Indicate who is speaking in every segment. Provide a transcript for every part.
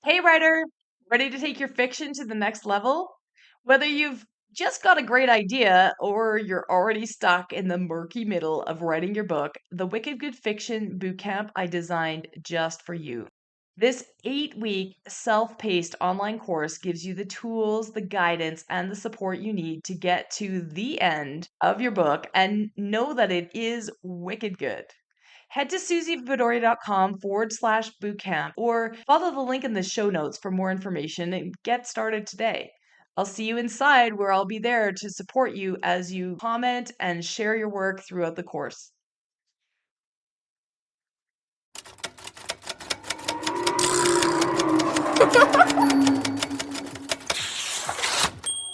Speaker 1: Hey, writer, ready to take your fiction to the next level? Whether you've just got a great idea or you're already stuck in the murky middle of writing your book, the Wicked Good Fiction Bootcamp I designed just for you. This 8-week self paced online course gives you the tools, the guidance, and the support you need to get to the end of your book and know that it is wicked good. Head to suzyvidori.com/bootcamp or follow the link in the show notes for more information and get started today. I'll see you inside where I'll be there to support you as you comment and share your work throughout the course.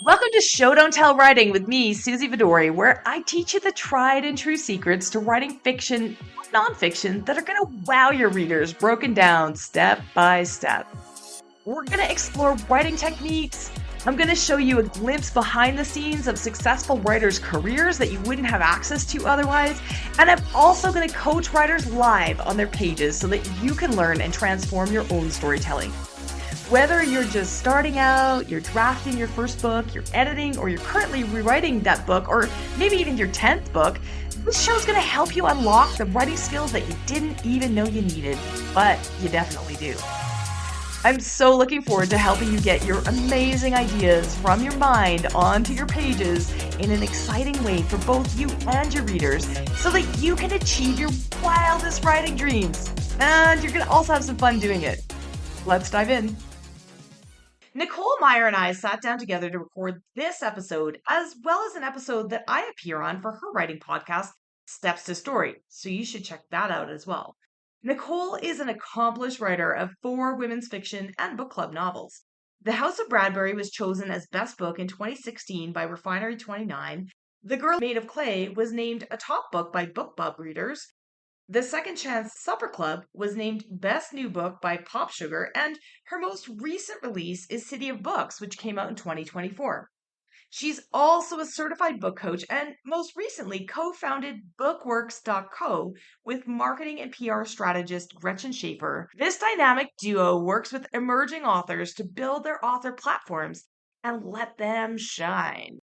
Speaker 1: Welcome to Show Don't Tell Writing with me, Suzy Vidori, where I teach you the tried and true secrets to writing fiction, nonfiction that are going to wow your readers, broken down step by step. We're going to explore writing techniques. I'm going to show you a glimpse behind the scenes of successful writers' careers that you wouldn't have access to otherwise. And I'm also going to coach writers live on their pages so that you can learn and transform your own storytelling. Whether you're just starting out, you're drafting your first book, you're editing, or you're currently rewriting that book, or maybe even your 10th book, this show's going to help you unlock the writing skills that you didn't even know you needed, but you definitely do. I'm so looking forward to helping you get your amazing ideas from your mind onto your pages in an exciting way for both you and your readers so that you can achieve your wildest writing dreams. And you're going to also have some fun doing it. Let's dive in. Nicole Meier and I sat down together to record this episode, as well as an episode that I appear on for her writing podcast, Steps to Story. So you should check that out as well. Nicole is an accomplished writer of 4 women's fiction and book club novels. The House of Bradbury was chosen as Best Book in 2016 by Refinery 29. The Girl Made of Clay was named a top book by BookBub readers. The Second Chance Supper Club was named Best New Book by Pop Sugar, and her most recent release is City of Books, which came out in 2024. She's also a certified book coach and most recently co-founded bookworks.co with marketing and PR strategist Gretchen Schaefer. This dynamic duo works with emerging authors to build their author platforms and let them shine.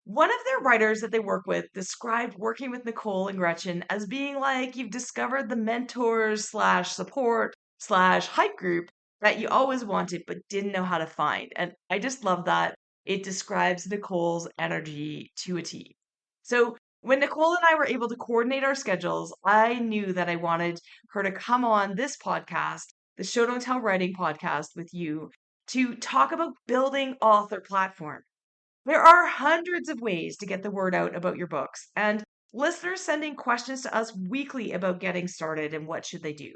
Speaker 1: One of their writers that they work with described working with Nicole and Gretchen as being like you've discovered the mentors slash support slash hype group that you always wanted but didn't know how to find. And I just love that. It describes Nicole's energy to a T. So when Nicole and I were able to coordinate our schedules, I knew that I wanted her to come on this podcast, the Show Don't Tell Writing podcast with you, to talk about building author platform. There are hundreds of ways to get the word out about your books, and listeners sending questions to us weekly about getting started and what should they do.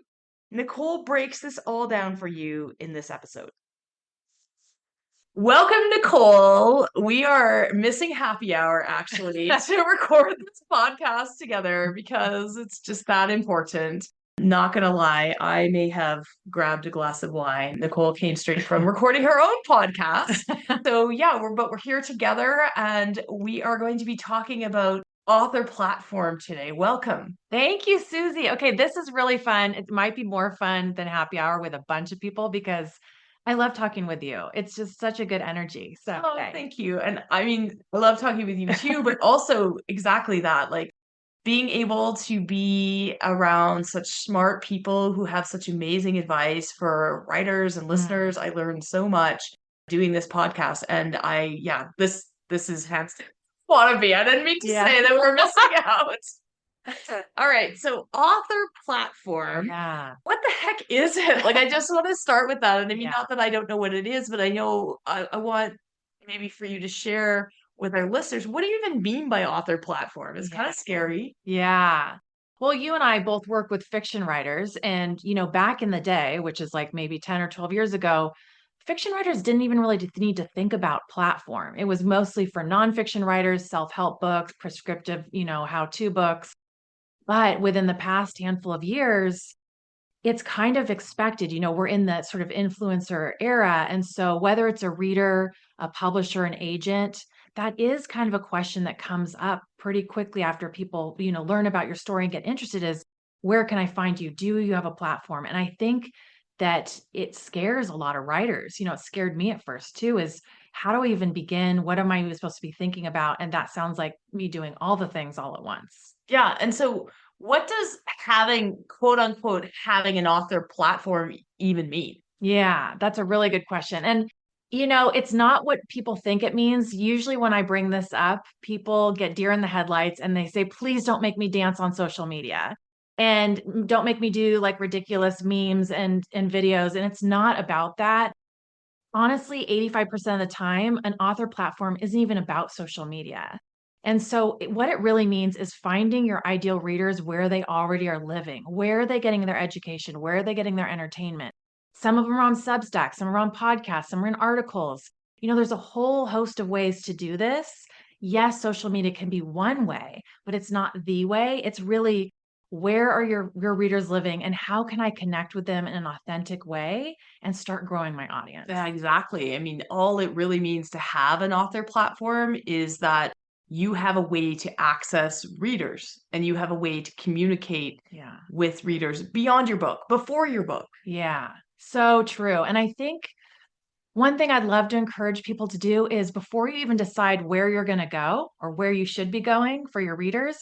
Speaker 1: Nicole breaks this all down for you in this episode. Welcome, Nicole. We are missing happy hour actually to record this podcast together because it's just that important. Not gonna lie, I may have grabbed a glass of wine. Nicole came straight from recording her own podcast. So yeah, we're here together and we are going to be talking about author platform today. Welcome.
Speaker 2: Thank you, Suzy. Okay, this is really fun. It might be more fun than happy hour with a bunch of people because I love talking with you. It's just such a good energy. So
Speaker 1: Oh, thank you. And I mean, I love talking with you too, but also exactly that, like being able to be around such smart people who have such amazing advice for writers and listeners. I learned so much doing this podcast. And this is hands want to be. I didn't mean to say that we're missing out. All right. So author platform.
Speaker 2: Yeah.
Speaker 1: What the heck is it? Like, I just want to start with that. And I mean,
Speaker 2: Yeah.
Speaker 1: not that I don't know what it is, but I know I want maybe for you to share with our listeners, what do you even mean by author platform? It's kind of scary.
Speaker 2: Yeah. Well, you and I both work with fiction writers. And, back in the day, which is like maybe 10 or 12 years ago, fiction writers didn't even really need to think about platform. It was mostly for nonfiction writers, self-help books, prescriptive, how-to books. But within the past handful of years, it's kind of expected. We're in that sort of influencer era. And so whether it's a reader, a publisher, an agent, that is kind of a question that comes up pretty quickly after people, learn about your story and get interested is where can I find you? Do you have a platform? And I think that it scares a lot of writers. It scared me at first too, is how do I even begin? What am I even supposed to be thinking about? And that sounds like me doing all the things all at once.
Speaker 1: Yeah. And so what does having, quote unquote, having an author platform even mean?
Speaker 2: Yeah, that's a really good question. And, it's not what people think it means. Usually, when I bring this up, people get deer in the headlights and they say, please don't make me dance on social media and don't make me do like ridiculous memes and videos. And it's not about that. Honestly, 85% of the time, an author platform isn't even about social media. And so, what it really means is finding your ideal readers where they already are living. Where are they getting their education? Where are they getting their entertainment? Some of them are on Substack, some are on podcasts, some are in articles. There's a whole host of ways to do this. Yes, social media can be one way, but it's not the way. It's really, where are your readers living and how can I connect with them in an authentic way and start growing my audience?
Speaker 1: Yeah, exactly. I mean, all it really means to have an author platform is that you have a way to access readers and you have a way to communicate
Speaker 2: Yeah.
Speaker 1: with readers beyond your book, before your book.
Speaker 2: Yeah. So true. And I think one thing I'd love to encourage people to do is, before you even decide where you're going to go or where you should be going for your readers,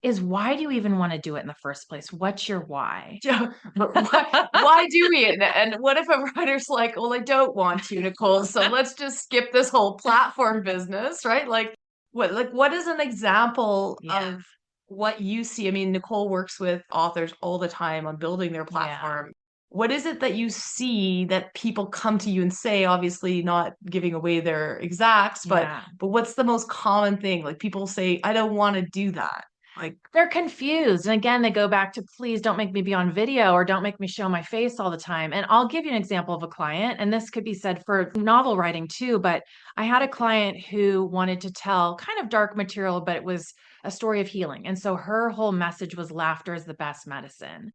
Speaker 2: is why do you even want to do it in the first place? What's your why?
Speaker 1: Yeah, but why do we? And what if a writer's like, well, I don't want to, Nicole, so let's just skip this whole platform business, right? Like what is an example
Speaker 2: Yeah.
Speaker 1: of what you see? I mean, Nicole works with authors all the time on building their
Speaker 2: Yeah.
Speaker 1: platform. What is it that you see that people come to you and say, obviously not giving away their exacts, but
Speaker 2: Yeah.
Speaker 1: what's the most common thing? Like people say, I don't want to do that. Like,
Speaker 2: They're confused. And again, they go back to, please don't make me be on video or don't make me show my face all the time. And I'll give you an example of a client, and this could be said for novel writing too. But I had a client who wanted to tell kind of dark material, but it was a story of healing. And so her whole message was laughter is the best medicine.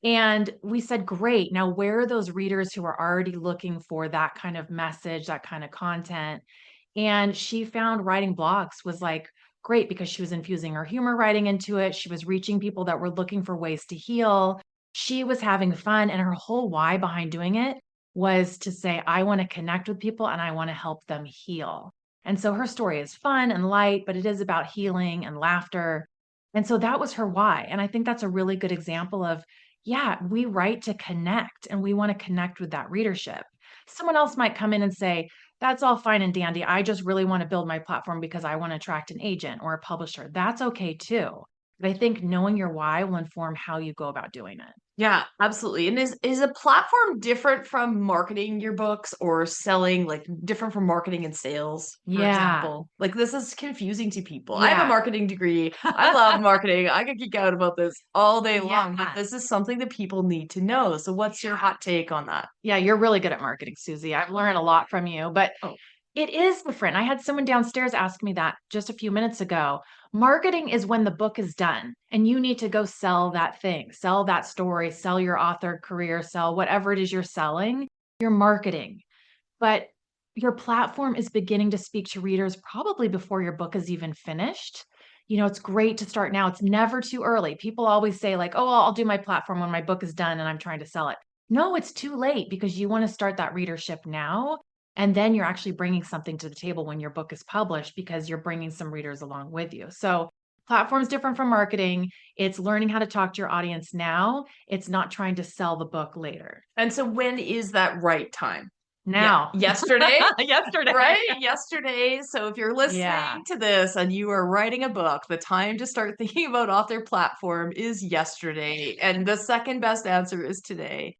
Speaker 2: And we said, great. Now, where are those readers who are already looking for that kind of message, that kind of content? And she found writing blogs was like great because she was infusing her humor writing into it. She was reaching people that were looking for ways to heal. She was having fun. And her whole why behind doing it was to say, I want to connect with people and I want to help them heal. And so her story is fun and light, but it is about healing and laughter. And so that was her why. And I think that's a really good example of, yeah, we write to connect and we want to connect with that readership. Someone else might come in and say, that's all fine and dandy. I just really want to build my platform because I want to attract an agent or a publisher. That's okay too. But I think knowing your why will inform how you go about doing it.
Speaker 1: yeah, absolutely. And is a platform different from marketing your books or selling, like different from marketing and sales, for
Speaker 2: Yeah.
Speaker 1: example? Like this is confusing to people. I have a
Speaker 2: Yeah.
Speaker 1: marketing degree. I love marketing. I could geek out about this all day long, but
Speaker 2: Yeah.
Speaker 1: this is something that people need to know. So what's your hot take on that?
Speaker 2: Yeah. You're really good at marketing, Suzy. I've learned a lot from you, but
Speaker 1: Oh,
Speaker 2: it is different. I had someone downstairs ask me that just a few minutes ago. Marketing is when the book is done and you need to go sell that thing, sell that story, sell your author career, sell whatever it is you're selling. You're marketing. But your platform is beginning to speak to readers probably before your book is even finished. It's great to start now. It's never too early. People always say, like, oh, I'll do my platform when my book is done and I'm trying to sell it. No, it's too late because you want to start that readership now. And then you're actually bringing something to the table when your book is published because you're bringing some readers along with you. So, platform's different from marketing. It's learning how to talk to your audience now. It's not trying to sell the book later.
Speaker 1: and so when is that right time? Yeah,
Speaker 2: Now.
Speaker 1: yesterday,
Speaker 2: Yesterday.
Speaker 1: right? Yesterday. So if you're
Speaker 2: Yeah.
Speaker 1: listening to this and you are writing a book, the time to start thinking about author platform is yesterday. And the second best answer is today.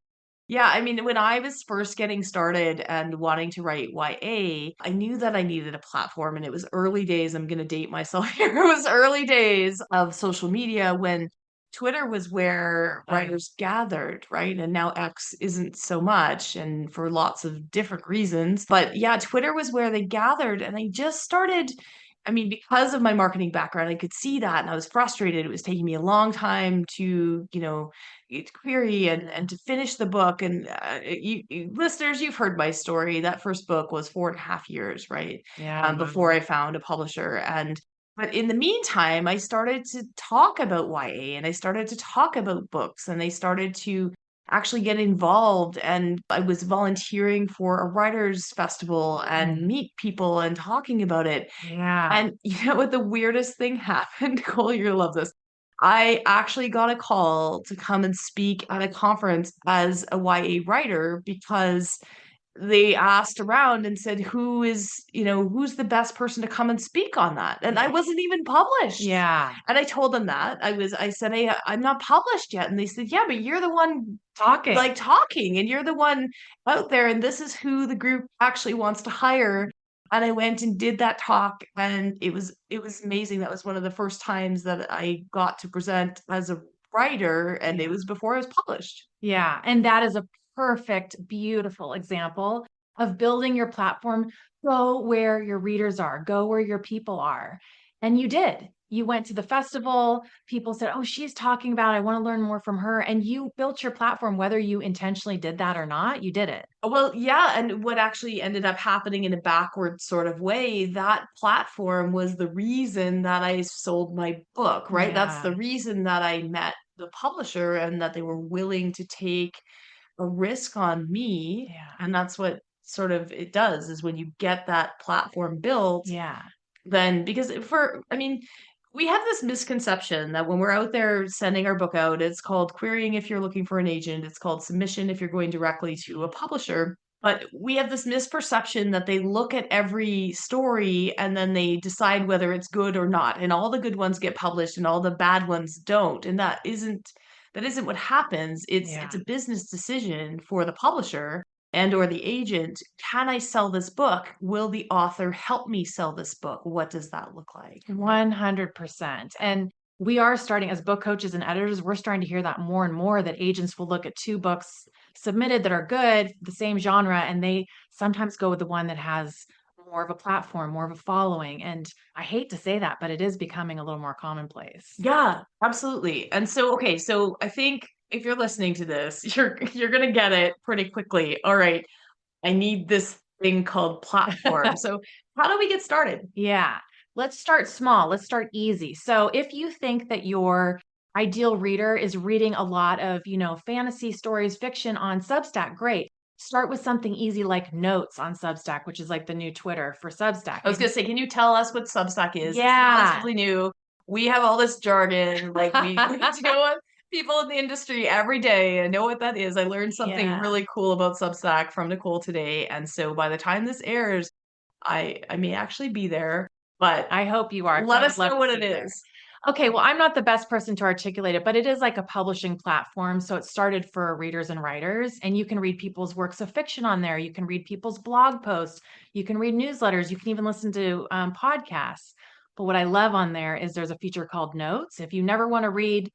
Speaker 1: Yeah, I mean, when I was first getting started and wanting to write YA, I knew that I needed a platform, and it was early days. I'm going to date myself here. It was early days of social media when Twitter was where
Speaker 2: Right.
Speaker 1: writers gathered, right? And now X isn't so much, and for lots of different reasons. But yeah, Twitter was where they gathered, and I just started. I mean, because of my marketing background, I could see that, and I was frustrated. It was taking me a long time to, query and to finish the book. And listeners, you've heard my story. That first book was 4.5 years, right?
Speaker 2: Yeah.
Speaker 1: Before I found a publisher. And but in the meantime, I started to talk about YA and I started to talk about books and they started to actually get involved. And I was volunteering for a writers festival and meet people and talking about it.
Speaker 2: Yeah.
Speaker 1: And you know what the weirdest thing happened? Cole, you're gonna love this. I actually got a call to come and speak at a conference as a YA writer because they asked around and said, who's the best person to come and speak on that? And I wasn't even published.
Speaker 2: Yeah.
Speaker 1: And I told them that. I said, hey, I'm not published yet. And they said, yeah, but you're the one
Speaker 2: Talking.
Speaker 1: like talking and you're the one out there. And this is who the group actually wants to hire. And I went and did that talk and it was amazing. That was one of the first times that I got to present as a writer, and it was before I was published.
Speaker 2: Yeah. And that is a perfect, beautiful example of building your platform. Go where your readers are, go where your people are. And you did. You went to the festival. People said, oh, she's talking about, I want to learn more from her. And you built your platform, whether you intentionally did that or not, you did it.
Speaker 1: Well, yeah, and what actually ended up happening in a backward sort of way, that platform was the reason that I sold my book, right? That's
Speaker 2: Yeah.
Speaker 1: the reason that I met the publisher and that they were willing to take a risk on me.
Speaker 2: Yeah.
Speaker 1: And that's what sort of it does is when you get that platform built,
Speaker 2: Yeah.
Speaker 1: then because I mean, we have this misconception that when we're out there sending our book out, it's called querying if you're looking for an agent, it's called submission if you're going directly to a publisher. But we have this misperception that they look at every story and then they decide whether it's good or not. And all the good ones get published and all the bad ones don't. And that isn't what happens. It's
Speaker 2: Yeah.
Speaker 1: a business decision for the publisher and or the agent. Can I sell this book? Will the author help me sell this book? What does that look like?
Speaker 2: 100%. And we are starting as book coaches and editors, we're starting to hear that more and more that agents will look at two books submitted that are good, the same genre, and they sometimes go with the one that has more of a platform, more of a following. And I hate to say that, but it is becoming a little more commonplace.
Speaker 1: Yeah, absolutely. And so, okay, so I think if you're listening to this, you're gonna get it pretty quickly. All right, I need this thing called platform. So how do we get started?
Speaker 2: Yeah. Let's start small. Let's start easy. So if you think that your ideal reader is reading a lot of, fantasy stories, fiction on Substack, great. Start with something easy like notes on Substack, which is like the new Twitter for Substack.
Speaker 1: I was gonna say, can you tell us what Substack is? It's
Speaker 2: Yeah.
Speaker 1: relatively new. We have all this jargon, like we deal with people in the industry every day. I know what that is. I learned something
Speaker 2: Yeah.
Speaker 1: really cool about Substack from Nicole today. And so by the time this airs, I may actually be there, but
Speaker 2: I hope you are. 'Cause
Speaker 1: let
Speaker 2: I would
Speaker 1: us
Speaker 2: love
Speaker 1: know
Speaker 2: to
Speaker 1: what
Speaker 2: see
Speaker 1: it
Speaker 2: you there.
Speaker 1: is.
Speaker 2: Okay, well, I'm not the best person to articulate it, but it is like a publishing platform. So it started for readers and writers, and you can read people's works of fiction on there. You can read people's blog posts. You can read newsletters. You can even listen to podcasts. But what I love on there is there's a feature called Notes. If you never want to read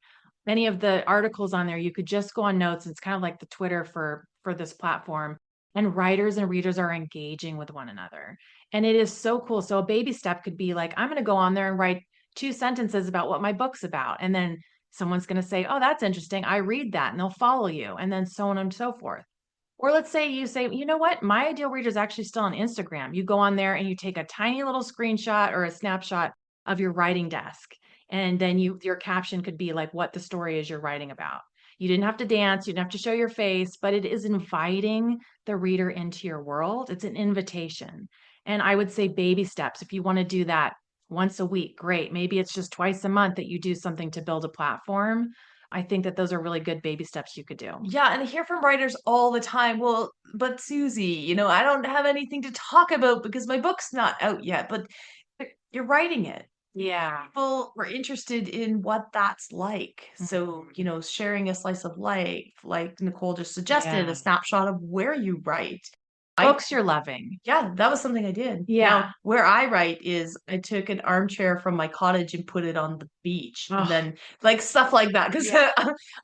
Speaker 2: any of the articles on there, you could just go on Notes. It's kind of like the Twitter for this platform. And writers and readers are engaging with one another. And it is so cool. So a baby step could be like, I'm going to go on there and write 2 sentences about what my book's about. And then someone's going to say, oh, that's interesting. I read that, and they'll follow you, and then so on and so forth. Or let's say you say, you know what? My ideal reader is actually still on Instagram. You go on there and you take a tiny little screenshot or a snapshot of your writing desk. And then your caption could be like what the story is you're writing about. You didn't have to dance, you didn't have to show your face, but it is inviting the reader into your world. It's an invitation. And I would say baby steps. If you want to do that once a week, great. Maybe it's just twice a month that you do something to build a platform. I think that those are really good baby steps you could do.
Speaker 1: Yeah, and I hear from writers all the time, well, but Suzy, I don't have anything to talk about because my book's not out yet, but you're writing it.
Speaker 2: Yeah.
Speaker 1: People were interested in what that's like. So,
Speaker 2: Mhm.
Speaker 1: sharing a slice of life, like Nicole just suggested, a
Speaker 2: Yeah.
Speaker 1: snapshot of where you write. I
Speaker 2: Books you're loving.
Speaker 1: Yeah, that was something I did.
Speaker 2: Yeah.
Speaker 1: Now, where I write is I took an armchair from my cottage and put it on the beach, and
Speaker 2: Oh,
Speaker 1: then like stuff like that. Because
Speaker 2: yeah.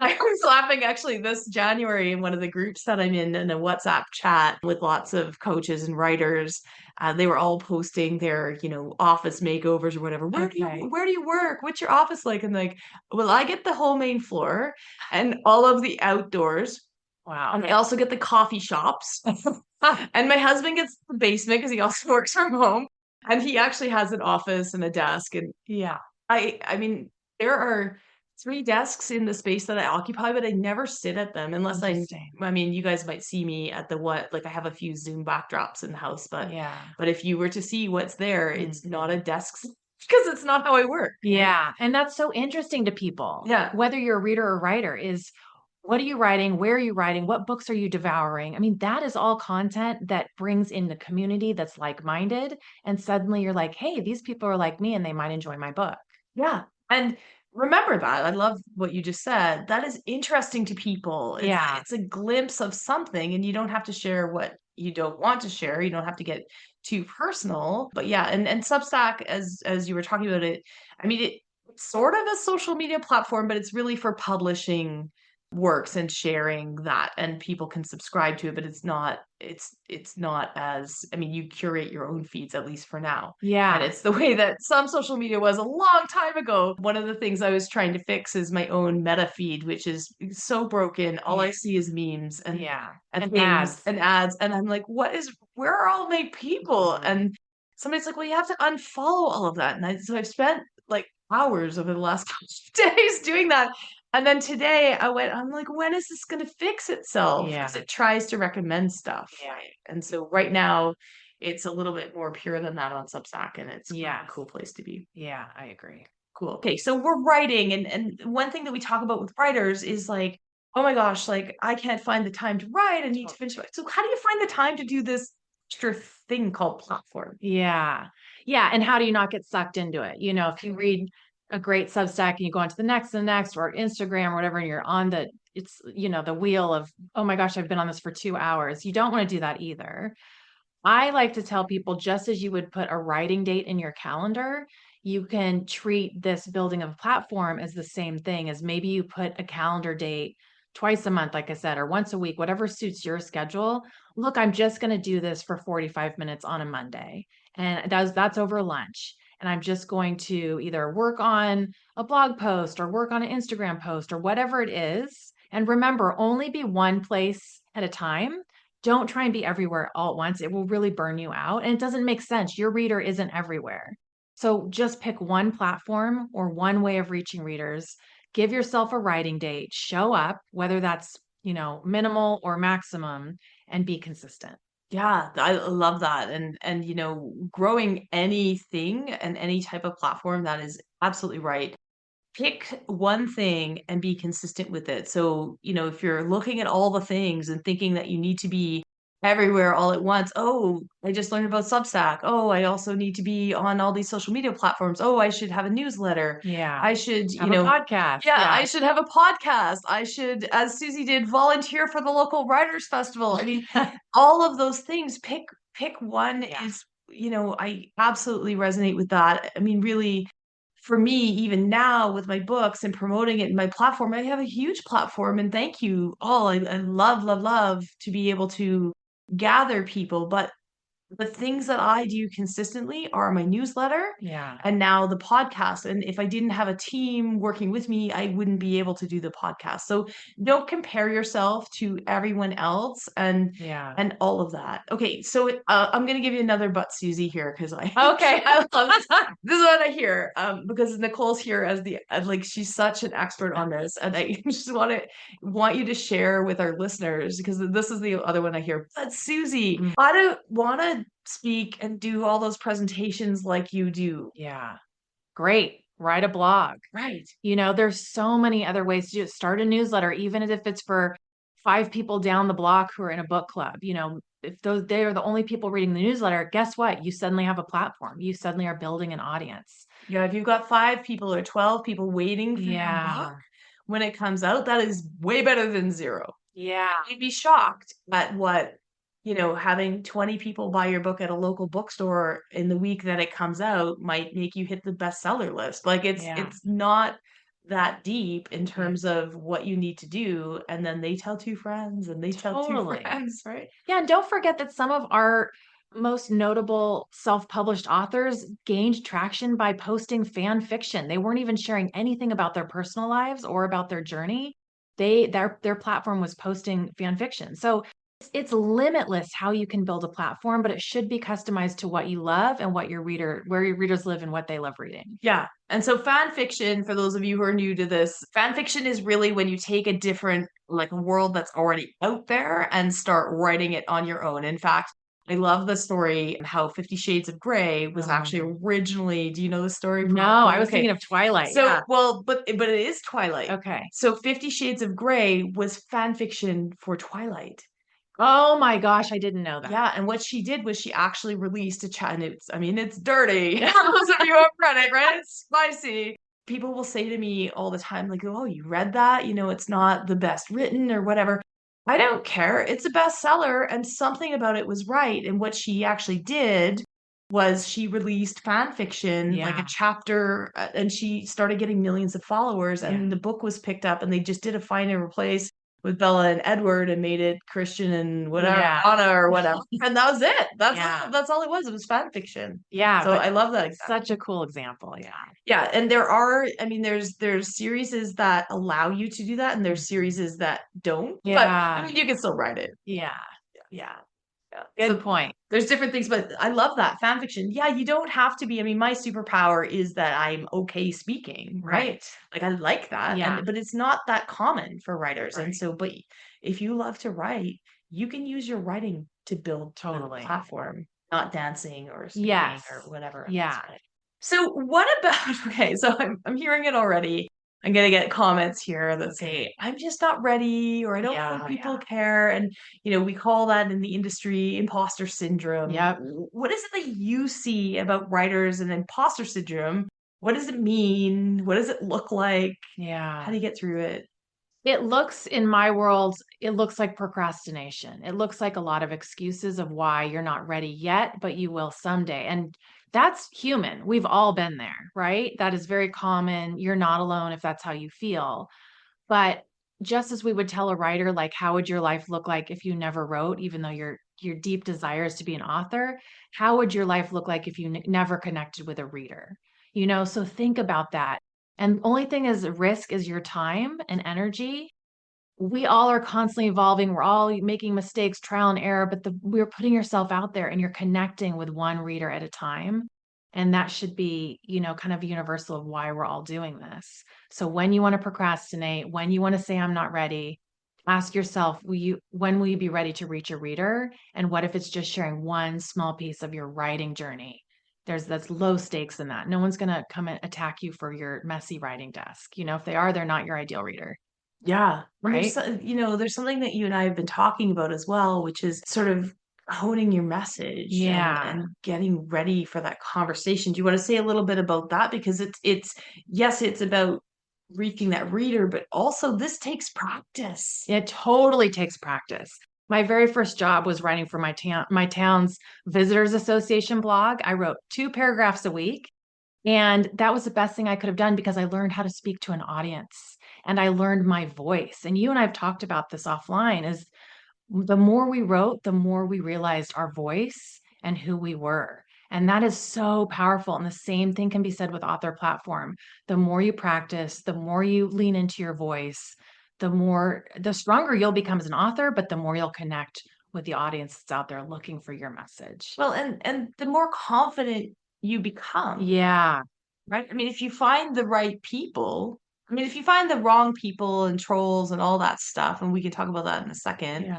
Speaker 1: I was laughing actually this January in one of the groups that I'm in a WhatsApp chat with lots of coaches and writers. They were all posting their, office makeovers or whatever. Where do you
Speaker 2: Okay.
Speaker 1: where do you work? What's your office like? And like, well, I get the whole main floor and all of the outdoors.
Speaker 2: Wow.
Speaker 1: And I also get the coffee shops. And my husband gets the basement because he also works from home. And he actually has an office and a desk. And
Speaker 2: Yeah.
Speaker 1: I mean, there are 3 desks in the space that I occupy, but I never sit at them unless
Speaker 2: Interesting.
Speaker 1: I mean, you guys might see me at the what like, I have a few Zoom backdrops in the house,
Speaker 2: Yeah.
Speaker 1: but if you were to see what's there, it's not a
Speaker 2: Mhm.
Speaker 1: desk because it's not how I work, right?
Speaker 2: Yeah, and that's so interesting to people,
Speaker 1: Yeah.
Speaker 2: whether you're a reader or writer, is what are you writing? Where are you writing? What books are you devouring? I mean, that is all content that brings in the community that's like-minded, and suddenly you're like, "Hey, these people are like me and they might enjoy my book."
Speaker 1: Yeah, and remember that, I love what you just said. That is interesting to people.
Speaker 2: Yeah.
Speaker 1: It's a glimpse of something, and you don't have to share what you don't want to share. You don't have to get too personal. But yeah, and Substack, as you were talking about it, I mean, it's sort of a social media platform, but it's really for publishing works and sharing that, and people can subscribe to it, but it's not as I mean, you curate your own feeds, at least for now. And
Speaker 2: Yeah.
Speaker 1: it's the way that some social media was a long time ago. One of the things I was trying to fix is my own meta feed, which is so broken. All
Speaker 2: Yeah.
Speaker 1: I see is memes
Speaker 2: Yeah.
Speaker 1: and
Speaker 2: And
Speaker 1: things
Speaker 2: ads.
Speaker 1: and ads. And I'm like, where are all my people?
Speaker 2: Mhm.
Speaker 1: And somebody's like, well, you have to unfollow all of that. So I've spent like hours over the last couple of days doing that. And then today I'm like, when is this going to fix itself?
Speaker 2: Yeah.
Speaker 1: Because it tries to recommend stuff,
Speaker 2: Yeah.
Speaker 1: right? And so right now, it's a little bit more pure than that on Substack, and it's kind of a
Speaker 2: Yes.
Speaker 1: cool place to be.
Speaker 2: Yeah, I agree.
Speaker 1: Cool. Okay, so we're writing, and one thing that we talk about with writers is like, oh my gosh, like I can't find the time to write. I need to finish. So how do you find the time to do this extra thing called platform?
Speaker 2: Yeah. Yeah, and how do you not get sucked into it? You know, if you read a great Substack and you go on to the next, or Instagram or whatever, and you're on the wheel of, "Oh my gosh, I've been on this for 2 hours." You don't wanna do that either. I like to tell people just as you would put a writing date in your calendar, you can treat this building of a platform as the same thing as maybe you put a calendar date twice a month, like I said, or once a week, whatever suits your schedule. Look, I'm just going to do this for 45 minutes on a Monday. And that's over lunch. And I'm just going to either work on a blog post or work on an Instagram post or whatever it is. And remember, only be one place at a time. Don't try and be everywhere all at once. It will really burn you out, and it doesn't make sense. Your reader isn't everywhere. So just pick one platform or one way of reaching readers. Give yourself a writing date, show up, whether that's, minimal or maximum, and be consistent.
Speaker 1: Yeah, I love that. And growing anything and any type of platform, that is absolutely right. Pick one thing and be consistent with it. So, if you're looking at all the things and thinking that you need to be everywhere all at once, oh, I just learned about Substack. Oh, I also need to be on all these social media platforms. Oh, I should have a newsletter.
Speaker 2: Yeah.
Speaker 1: I should,
Speaker 2: Have a podcast.
Speaker 1: yeah,
Speaker 2: Yeah.
Speaker 1: I should have a podcast. I should, as Susie did, volunteer for the local writers festival. I mean, all of those things, pick one
Speaker 2: Yeah.
Speaker 1: is, I absolutely resonate with that. I mean, really, for me, even now with my books and promoting it in my platform, I have a huge platform, and thank you all. I love, love, love to be able to gather people, but the things that I do consistently are my newsletter
Speaker 2: Yeah.
Speaker 1: and now the podcast. And if I didn't have a team working with me, I wouldn't be able to do the podcast. So don't compare yourself to everyone else
Speaker 2: Yeah.
Speaker 1: and all of that. Okay, so I'm gonna give you another but Susie here because I
Speaker 2: Okay.
Speaker 1: I love this. This is what I hear because Nicole's here as the like she's such an expert on this, and I just want you to share with our listeners because this is the other one I hear. But Susie,
Speaker 2: Mm,
Speaker 1: I don't want to speak and do all those presentations like you do.
Speaker 2: yeah. Great. Write a blog.
Speaker 1: Right.
Speaker 2: There's so many other ways to do it. Start a newsletter, even if it's for 5 people down the block who are in a book club. If they are the only people reading the newsletter, guess what? You suddenly have a platform. You suddenly are building an audience.
Speaker 1: Yeah, if you've got 5 people or 12 people waiting for your book
Speaker 2: Yeah.
Speaker 1: when it comes out, that is way better than 0.
Speaker 2: Yeah.
Speaker 1: You'd be shocked at what, having 20 people buy your book at a local bookstore in the week that it comes out might make you hit the bestseller list. Like
Speaker 2: Yeah.
Speaker 1: it's not that deep in
Speaker 2: Yeah.
Speaker 1: terms of what you need to do, and then they tell 2 friends and they tell 2
Speaker 2: Totally.
Speaker 1: friends, right?
Speaker 2: Yeah, and don't forget that some of our most notable self-published authors gained traction by posting fan fiction. They weren't even sharing anything about their personal lives or about their journey. Their platform was posting fan fiction. So It's limitless how you can build a platform, but it should be customized to what you love and where your readers live and what they love reading.
Speaker 1: Yeah. And so fan fiction, for those of you who are new to this, fan fiction is really when you take a different, like a world that's already out there and start writing it on your own. In fact, I love the story how 50 Shades of Grey was actually originally, do you know the story?
Speaker 2: No,
Speaker 1: Probably?
Speaker 2: I was thinking of Twilight.
Speaker 1: So,
Speaker 2: Yeah.
Speaker 1: well, but it is Twilight.
Speaker 2: Okay.
Speaker 1: So 50 Shades of Grey was fan fiction for Twilight.
Speaker 2: Oh my gosh, I didn't know that.
Speaker 1: Yeah, and what she did was she actually released a chat, and it's, I mean, it's dirty. For those of you who have read it, right? It's spicy. People will say to me all the time, like, "Oh, you read that? You know, it's not the best written or whatever." I don't care. It's a bestseller, and something about it was right. And what she actually did was she released fan fiction, like a
Speaker 2: Yeah.
Speaker 1: chapter, and she started getting millions of followers.
Speaker 2: Yeah.
Speaker 1: And the book was picked up, and they just did a find and replace with Bella and Edward and made it Christian and whatever,
Speaker 2: Yeah.
Speaker 1: Anna or whatever. And that was it.
Speaker 2: Yeah.
Speaker 1: That's all it was. It was fan fiction.
Speaker 2: Yeah,
Speaker 1: So
Speaker 2: but
Speaker 1: I love that example.
Speaker 2: such a cool example. Yeah.
Speaker 1: Yeah, and there are, I mean, there's series that allow you to do that, and there's series that don't. But I
Speaker 2: Yeah.
Speaker 1: mean, you can still write it.
Speaker 2: Yeah. Yeah.
Speaker 1: Yeah.
Speaker 2: Good
Speaker 1: So
Speaker 2: point.
Speaker 1: there's different things, but I love that fan fiction. Yeah, you don't have to be. I mean, my superpower is that I'm okay speaking, right? Like I like that,
Speaker 2: Yeah.
Speaker 1: but it's not that common for writers. And
Speaker 2: Right.
Speaker 1: so, but if you love to write, you can use your writing to build a
Speaker 2: Totally.
Speaker 1: platform, not dancing or speaking
Speaker 2: Yes.
Speaker 1: or whatever.
Speaker 2: Yeah.
Speaker 1: So what about, okay, so I'm hearing it already. I'm gonna get comments here that say, I'm just not ready, or I don't think people care. And we call that in the industry imposter syndrome.
Speaker 2: Yep.
Speaker 1: What is it that you see about writers and imposter syndrome? What does it mean? What does it look like?
Speaker 2: Yeah.
Speaker 1: How do you get through it?
Speaker 2: It looks, in my world, it looks like procrastination. It looks like a lot of excuses of why you're not ready yet, but you will someday. And that's human. We've all been there, right? That is very common. You're not alone if that's how you feel. But just as we would tell a writer, like, how would your life look like if you never wrote, even though your deep desire is to be an author? How would your life look like if you never connected with a reader? So think about that. And the only thing is risk is your time and energy. We all are constantly evolving. We're all making mistakes, trial and error, but we're putting yourself out there and you're connecting with one reader at a time. And that should be, kind of universal of why we're all doing this. So when you want to procrastinate, when you want to say, I'm not ready, ask yourself, when will you be ready to reach a reader? And what if it's just sharing one small piece of your writing journey? That's low stakes in that. No one's going to come and attack you for your messy writing desk. If they are, they're not your ideal reader.
Speaker 1: Yeah. And
Speaker 2: Right?
Speaker 1: there's something that you and I have been talking about as well, which is sort of honing your message
Speaker 2: Yeah.
Speaker 1: and getting ready for that conversation. Do you want to say a little bit about that? Because it's yes, it's about reaching that reader, but also this takes practice.
Speaker 2: It totally takes practice. My very first job was writing for my town's visitors association blog. I wrote 2 paragraphs a week, and that was the best thing I could have done because I learned how to speak to an audience and I learned my voice. And you and I have talked about this offline, is the more we wrote, the more we realized our voice and who we were. And that is so powerful. And the same thing can be said with author platform. The more you practice, the more you lean into your voice, the stronger you'll become as an author, but the more you'll connect with the audience that's out there looking for your message.
Speaker 1: Well, and the more confident you become.
Speaker 2: Yeah.
Speaker 1: Right? I mean, if you find the right people, I mean, if you find the wrong people and trolls and all that stuff, and we can talk about that in a second,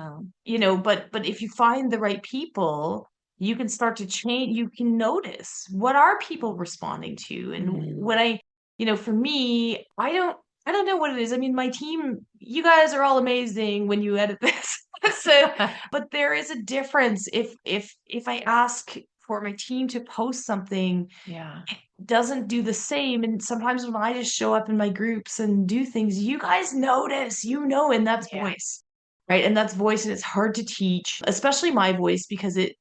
Speaker 1: but if you find the right people, you can start to change, you can notice what are people responding to. And for me, I don't know what it is. I mean, my team, you guys are all amazing when you edit this. So, but there is a difference if I ask for my team to post something,
Speaker 2: Yeah.
Speaker 1: doesn't do the same. And sometimes when I just show up in my groups and do things, you guys notice, and that's voice, right? And that's voice, and it's hard to teach, especially my voice, because it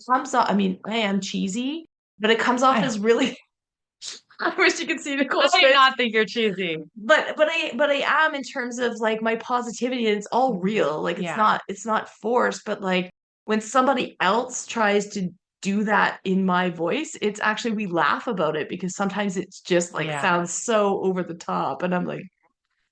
Speaker 1: comes off. I mean, I am cheesy, but it comes off as really. I wish you could see Nicole's
Speaker 2: I do
Speaker 1: face.
Speaker 2: not think you're cheesy.
Speaker 1: But I am, in terms of like my positivity, and it's all real. Like it's not forced, but like when somebody else tries to do that in my voice, it's actually, we laugh about it because sometimes it's just like sounds so over the top, and I'm like,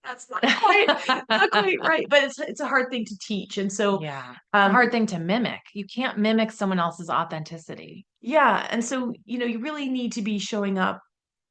Speaker 1: That's not quite right, but it's a hard thing to teach. And so,
Speaker 2: Yeah. It's a
Speaker 1: um,
Speaker 2: hard thing to mimic. You can't mimic someone else's authenticity.
Speaker 1: yeah, and so, you really need to be showing up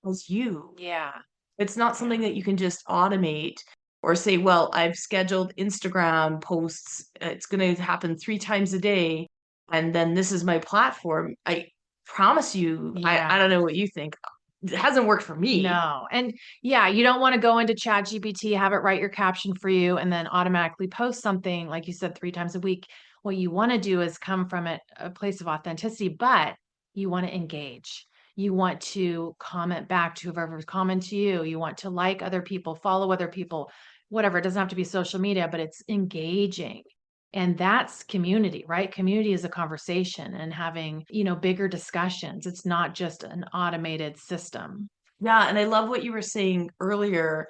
Speaker 1: as you.
Speaker 2: Yeah.
Speaker 1: It's not something
Speaker 2: Yeah.
Speaker 1: that you can just automate or say, well, I've scheduled Instagram posts. It's going to happen 3 times a day. And then this is my platform. I promise you, I
Speaker 2: Yeah.
Speaker 1: don't know what you think. It hasn't worked for me.
Speaker 2: No. And yeah, you don't want to go into ChatGPT, have it write your caption for you, and then automatically post something, like you said, 3 times a week. What you want to do is come from a place of authenticity, but you want to engage. You want to comment back to whoever's comment to you. You want to like other people, follow other people, whatever. It doesn't have to be social media, but it's engaging. And that's community, right? Community is a conversation and having, bigger discussions. It's not just an automated system.
Speaker 1: Yeah. And I love what you were saying earlier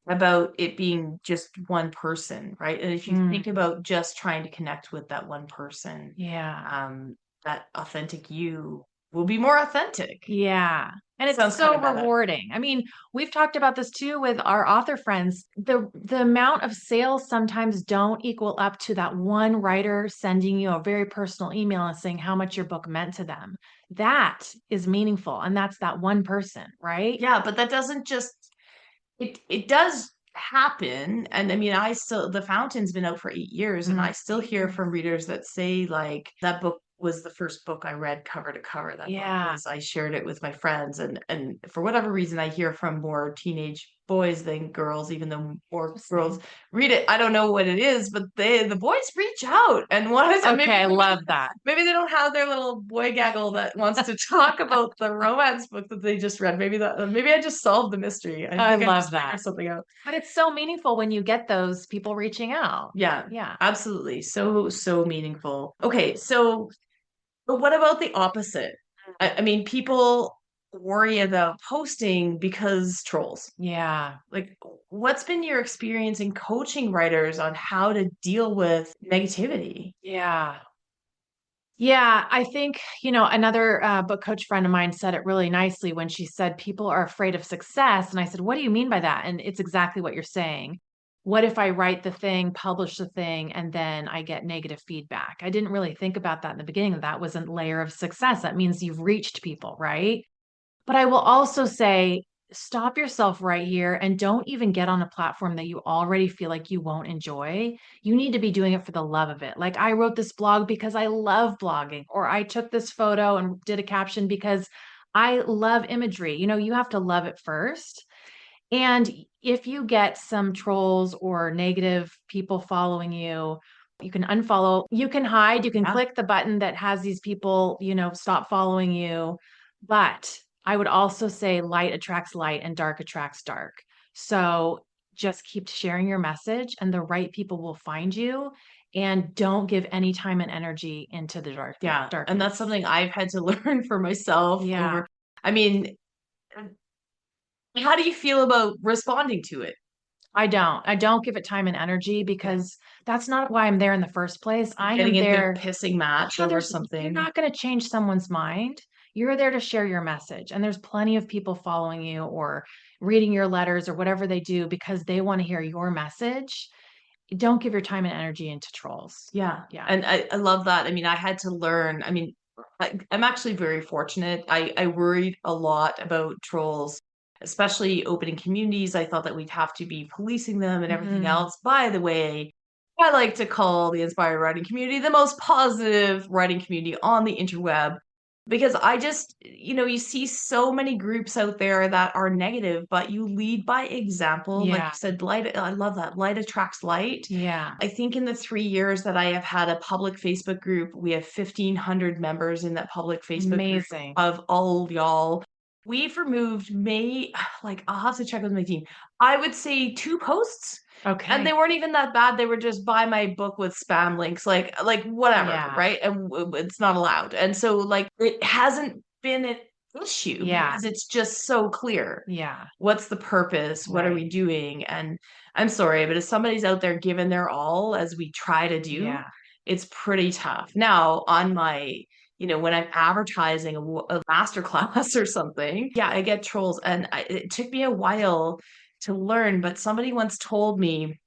Speaker 1: about it being just one person, right? And if you
Speaker 2: Mm,
Speaker 1: think about just trying to connect with that one person,
Speaker 2: yeah.
Speaker 1: um, that authentic you will be more authentic.
Speaker 2: Yeah. And it's
Speaker 1: Sounds kind
Speaker 2: so
Speaker 1: of meta.
Speaker 2: rewarding. I mean, we've talked about this too with our author friends. The amount of sales sometimes don't equal up to that one writer sending you a very personal email and saying how much your book meant to them. That is meaningful. And that's that one person, right?
Speaker 1: Yeah, but that doesn't just it does happen. And I mean, the Fountain's been out for 8 years, and I still hear
Speaker 2: Mhm.
Speaker 1: from readers that say like that book was the first book I read cover to cover. That book
Speaker 2: Yeah.
Speaker 1: was I shared it with my friends, and for whatever reason I hear from more teenage boys than girls, even though more girls
Speaker 2: Interesting.
Speaker 1: read it. I don't know what it is, but the boys reach out and want to
Speaker 2: Okay, I love that.
Speaker 1: maybe they don't have their little boy gaggle that wants to talk about the romance book that they just read. Maybe I just solved the mystery. I
Speaker 2: I
Speaker 1: think I
Speaker 2: love
Speaker 1: just
Speaker 2: that.
Speaker 1: figured something out.
Speaker 2: But it's so meaningful when you get those people reaching out.
Speaker 1: Yeah,
Speaker 2: Yeah.
Speaker 1: absolutely. So meaningful. Okay, so but what about the opposite? I mean, people worry about posting because trolls.
Speaker 2: Yeah.
Speaker 1: Like, what's been your experience in coaching writers on how to deal with negativity?
Speaker 2: Yeah. Yeah, I think, another book coach friend of mine said it really nicely when she said people are afraid of success. And I said, what do you mean by that? And it's exactly what you're saying. What if I write the thing, publish the thing, and then I get negative feedback? I didn't really think about that in the beginning. That was a layer of success. That means you've reached people, right? But I will also say, stop yourself right here and don't even get on a platform that you already feel like you won't enjoy. You need to be doing it for the love of it. Like I wrote this blog because I love blogging, or I took this photo and did a caption because I love imagery. You have to love it first. And if you get some trolls or negative people following you, you can unfollow, you can hide, you can
Speaker 1: Yeah.
Speaker 2: click the button that has these people, stop following you. But I would also say light attracts light and dark attracts dark. So just keep sharing your message and the right people will find you, and don't give any time and energy into the
Speaker 1: Yeah, and that's
Speaker 2: darkness.
Speaker 1: something I've had to learn for myself
Speaker 2: Yeah.
Speaker 1: over I mean, how do you feel about responding to it?
Speaker 2: I don't. I don't give it time and energy
Speaker 1: Yeah.
Speaker 2: because that's not why I'm there in the first place. I
Speaker 1: Getting
Speaker 2: am
Speaker 1: into a
Speaker 2: there.
Speaker 1: pissing match
Speaker 2: Yeah,
Speaker 1: over
Speaker 2: you're
Speaker 1: something.
Speaker 2: not going to change someone's mind. You're there to share your message. And there's plenty of people following you or reading your letters or whatever they do because they want to hear your message. Don't give your time and energy into trolls.
Speaker 1: Yeah,
Speaker 2: Yeah.
Speaker 1: and I love that. I mean, I had to learn. I mean, I'm actually very fortunate. I worried a lot about trolls, especially opening communities. I thought that we'd have to be policing them and everything
Speaker 2: Mhm.
Speaker 1: else. By the way, I like to call the inspired writing community the most positive writing community on the interweb because I just, you see so many groups out there that are negative, but you lead by example. Like
Speaker 2: Yeah.
Speaker 1: you said, light, I love that. Light attracts light.
Speaker 2: Yeah.
Speaker 1: I think in the 3 years that I have had a public Facebook group, we have 1,500 members in that public Facebook group
Speaker 2: Amazing.
Speaker 1: of all y'all. We've removed like I'll have to check with my team. I would say 2 posts, and they
Speaker 2: Okay.
Speaker 1: weren't even that bad. They were just buy my book with spam links, like whatever,
Speaker 2: Yeah.
Speaker 1: right? And it's not allowed. And so like it hasn't been an issue
Speaker 2: Yeah.
Speaker 1: because it's just so clear.
Speaker 2: Yeah.
Speaker 1: What's the purpose? What are
Speaker 2: Right.
Speaker 1: we doing? And I'm sorry, but if somebody's out there giving their all as we try to do,
Speaker 2: Yeah.
Speaker 1: it's pretty tough. Now, on my, when I'm advertising a master class or something, yeah, I get trolls. And it took me a while to learn, but somebody once told me,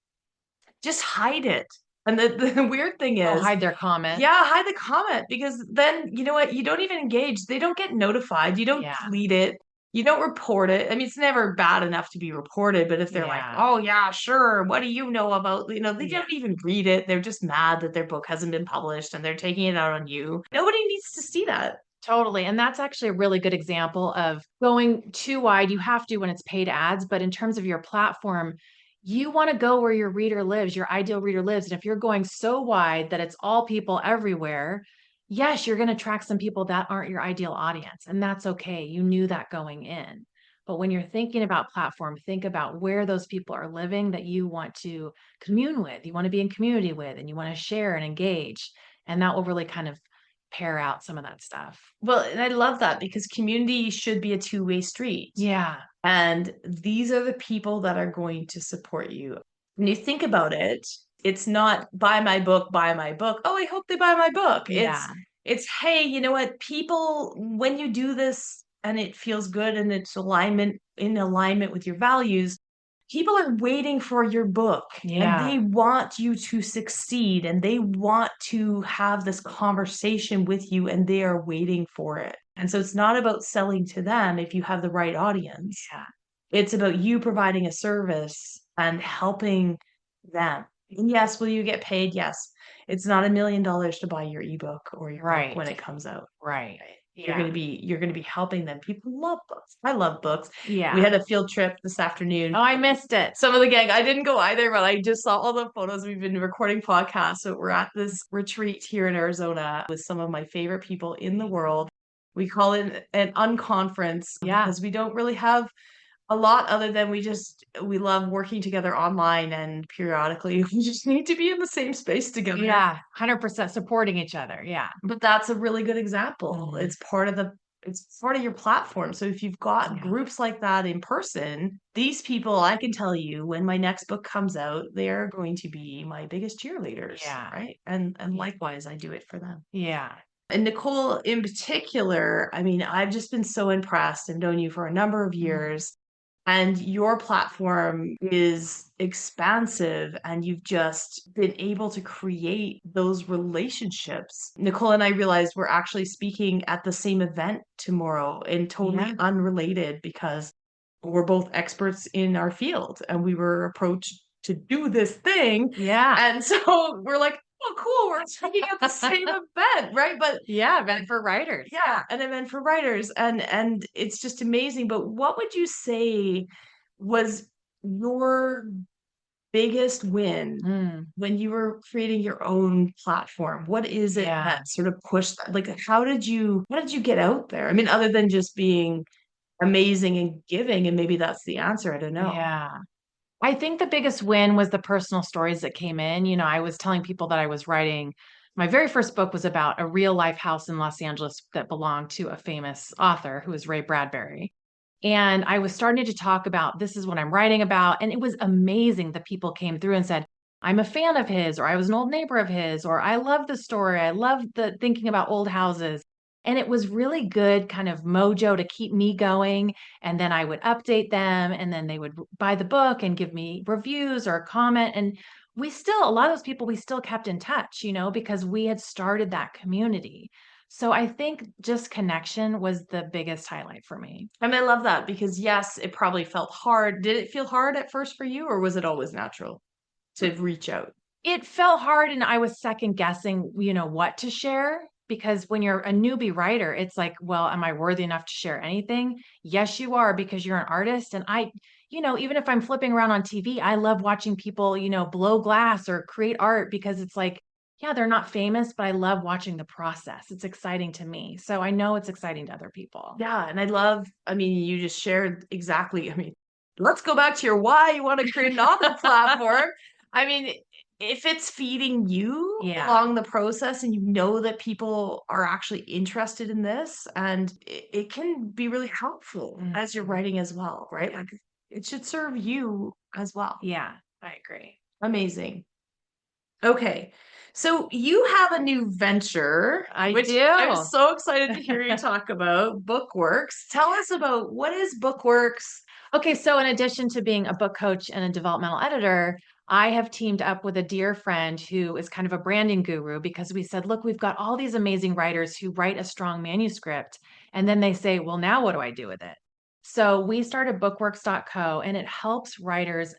Speaker 1: just hide it. And the weird thing
Speaker 2: Oh,
Speaker 1: is,
Speaker 2: hide their comment.
Speaker 1: yeah, hide the comment because then you know what? You don't even engage. They don't get notified. You don't
Speaker 2: Yeah.
Speaker 1: delete it. You don't report it. I mean, it's never bad enough to be reported, but if they're like,
Speaker 2: Yeah.
Speaker 1: "Oh yeah, sure. What do you know about?" You know, they
Speaker 2: Yeah.
Speaker 1: don't even read it. They're just mad that their book hasn't been published and they're taking it out on you. Nobody needs to see that.
Speaker 2: Totally. And that's actually a really good example of going too wide. You have to when it's paid ads, but in terms of your platform, you want to go where your reader lives, your ideal reader lives. And if you're going so wide that it's all people everywhere, yes, you're going to attract some people that aren't your ideal audience. And that's okay. You knew that going in. But when you're thinking about platform, think about where those people are living that you want to commune with, you want to be in community with, and you want to share and engage. And that will really kind of pare out some of that stuff.
Speaker 1: Well, and I love that because community should be a two-way street.
Speaker 2: Yeah.
Speaker 1: And these are the people that are going to support you. When you think about it, it's not buy my book, buy my book. Oh, I hope they buy my book.
Speaker 2: Yeah.
Speaker 1: It's hey, you know what? People, when you do this and it feels good and it's in alignment with your values, people are waiting for your book and
Speaker 2: Yeah.
Speaker 1: they want you to succeed and they want to have this conversation with you and they are waiting for it. And so it's not about selling to them if you have the right audience.
Speaker 2: Yeah.
Speaker 1: It's about you providing a service and helping them. And yes, will you get paid? Yes. It's not $1 million to buy your ebook or your book when
Speaker 2: Right.
Speaker 1: it comes out.
Speaker 2: Right.
Speaker 1: You're
Speaker 2: Yeah.
Speaker 1: gonna be helping them. People love books. I love books. We
Speaker 2: Yeah.
Speaker 1: had a field trip this afternoon.
Speaker 2: Oh, I missed it.
Speaker 1: Some of the gang, I didn't go either, but I just saw all the photos. We've been recording podcasts. So we're at this retreat here in Arizona with some of my favorite people in the world. We call it an unconference
Speaker 2: Yeah.
Speaker 1: because we don't really have a lot other than we love working together online and periodically we just need to be in the same space together.
Speaker 2: Yeah. 100% supporting each other. Yeah.
Speaker 1: But that's a really good example.
Speaker 2: Mhm.
Speaker 1: It's part of your platform. So if you've got
Speaker 2: Yeah.
Speaker 1: groups like that in person, these people, I can tell you when my next book comes out, they're going to be my biggest cheerleaders,
Speaker 2: Yeah.
Speaker 1: right? And likewise, I do it for them.
Speaker 2: Yeah.
Speaker 1: And Nicole in particular, I mean, I've just been so impressed and known you for a number of years. And your platform is expansive, and you've just been able to create those relationships. Nicole and I realized we're actually speaking at the same event tomorrow and totally
Speaker 2: Yeah.
Speaker 1: unrelated because we're both experts in our field and we were approached to do this thing.
Speaker 2: Yeah.
Speaker 1: And so we're like, oh, cool, we're speaking at the same event, right? But
Speaker 2: Yeah. Event for writers.
Speaker 1: yeah, an event for writers, and it's just amazing. But what would you say was your biggest win
Speaker 2: Mm.
Speaker 1: when you were creating your own platform? What is it
Speaker 2: Yeah.
Speaker 1: that sort of pushed that? Like, how did you get out there? I mean, other than just being amazing and giving, and maybe that's the answer. I don't know.
Speaker 2: Yeah. I think the biggest win was the personal stories that came in. I was telling people that I was writing my very first book was about a real life house in Los Angeles that belonged to a famous author who was Ray Bradbury. And I was starting to talk about this is what I'm writing about. And it was amazing that people came through and said, I'm a fan of his, or I was an old neighbor of his, or I love the story. I love the thinking about old houses. And it was really good kind of mojo to keep me going. And then I would update them, and then they would buy the book and give me reviews or comment. And a lot of those people, we still kept in touch, because we had started that community. So I think just connection was the biggest highlight for me.
Speaker 1: And I love that because yes, it probably felt hard. Did it feel hard at first for you, or was it always natural to reach out?
Speaker 2: It felt hard and I was second guessing, what to share because when you're a newbie writer, it's like, well, am I worthy enough to share anything? Yes, you are because you're an artist. And even if I'm flipping around on TV, I love watching people, blow glass or create art because it's like, yeah, they're not famous, but I love watching the process. It's exciting to me. So I know it's exciting to other people.
Speaker 1: Yeah, and I mean, you just shared exactly. I mean, let's go back to your why you want to create an author platform. I mean, if it's feeding you
Speaker 2: Yeah.
Speaker 1: along the process and you know that people are actually interested in this, and it can be really helpful as you're writing as well, right? Like it should serve you as well.
Speaker 2: Yeah, I agree.
Speaker 1: Amazing. Okay. So you have a new venture,
Speaker 2: I
Speaker 1: which
Speaker 2: do.
Speaker 1: I'm so excited to hear you talk about, Bookworks. Tell us about what is Bookworks?
Speaker 2: Okay, so in addition to being a book coach and a developmental editor, I have teamed up with a dear friend who is kind of a branding guru because we said, look, we've got all these amazing writers who write a strong manuscript. And then they say, well, now what do I do with it? So we started bookworks.co, and it helps writers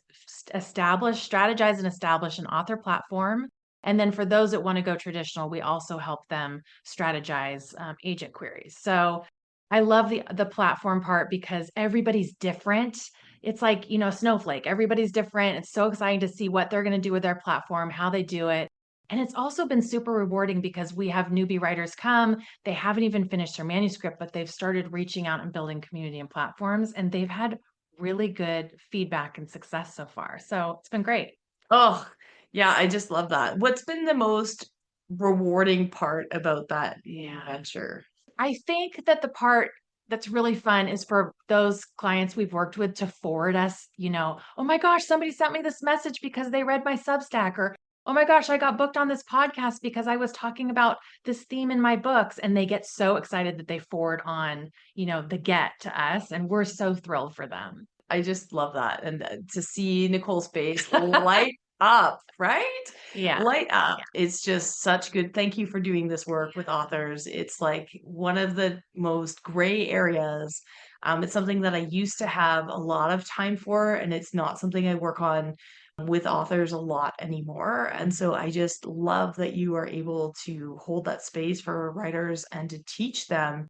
Speaker 2: strategize and establish an author platform. And then for those that want to go traditional, we also help them strategize agent queries. So I love the platform part because everybody's different. It's like, Snowflake. Everybody's different. It's so exciting to see what they're going to do with their platform, how they do it. And it's also been super rewarding because we have newbie writers come. They haven't even finished their manuscript, but they've started reaching out and building community and platforms, and they've had really good feedback and success so far. So it's been great.
Speaker 1: Oh, yeah, I just love that. What's been the most rewarding part about that venture?
Speaker 2: I think that the part that's really fun is for those clients we've worked with to forward us, oh my gosh, somebody sent me this message because they read my Substack, or oh my gosh, I got booked on this podcast because I was talking about this theme in my books. And they get so excited that they forward on, the get to us. And we're so thrilled for them.
Speaker 1: I just love that. And to see Nicole's face light up, right?
Speaker 2: Yeah.
Speaker 1: Light up. It's just such good. Thank you for doing this work with authors. It's like one of the most gray areas. It's something that I used to have a lot of time for, and it's not something I work on with authors a lot anymore. And so I just love that you are able to hold that space for writers and to teach them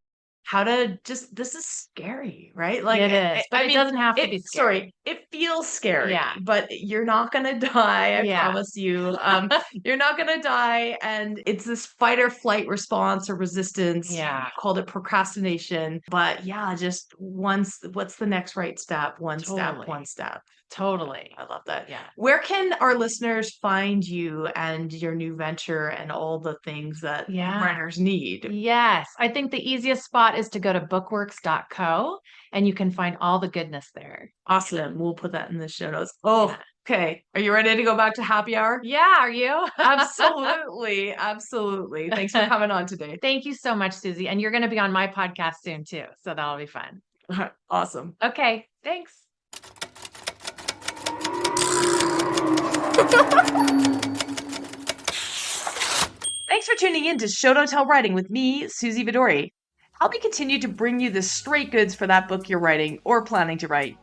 Speaker 1: how to just, this is scary, right? Like,
Speaker 2: It is, but it doesn't have to be scary.
Speaker 1: Sorry, it feels scary,
Speaker 2: Yeah.
Speaker 1: but you're not gonna die, I
Speaker 2: Yeah.
Speaker 1: promise you. You're not gonna die, and it's this fight or flight response or resistance.
Speaker 2: Yeah.
Speaker 1: Called it procrastination. But yeah, just what's the next right step? One step, one step.
Speaker 2: Totally.
Speaker 1: I love that.
Speaker 2: Yeah.
Speaker 1: Where can our listeners find you and your new venture and all the things that writers need?
Speaker 2: Yes. I think the easiest spot is to go to bookworks.co, and you can find all the goodness there.
Speaker 1: Awesome. We'll put that in the show notes. Oh, okay. Are you ready to go back to happy hour?
Speaker 2: Yeah. Are you?
Speaker 1: Absolutely. Absolutely. Thanks for coming on today.
Speaker 2: Thank you so much, Suzy. And you're going to be on my podcast soon too. So that'll be fun.
Speaker 1: Awesome.
Speaker 2: Okay. Thanks.
Speaker 1: Thanks for tuning in to Show Don't Tell Writing with me, Suzy Vidori. Help me continue to bring you the straight goods for that book you're writing or planning to write.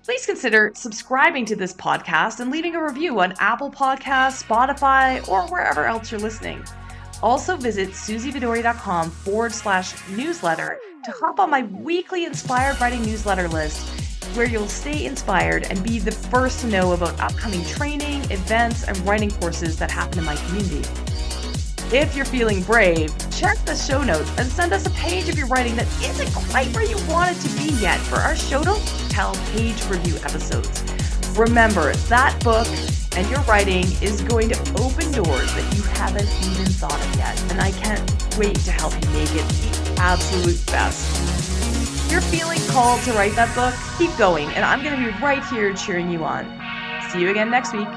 Speaker 1: Please consider subscribing to this podcast and leaving a review on Apple Podcasts, Spotify, or wherever else you're listening. Also visit suzyvidori.com/newsletter to hop on my weekly Inspired Writing newsletter list, where you'll stay inspired and be the first to know about upcoming training, events, and writing courses that happen in my community. If you're feeling brave, check the show notes and send us a page of your writing that isn't quite where you want it to be yet for our Show Don't Tell page review episodes. Remember, that book and your writing is going to open doors that you haven't even thought of yet, and I can't wait to help you make it the absolute best. If you're feeling called to write that book, keep going, and I'm going to be right here cheering you on. See you again next week.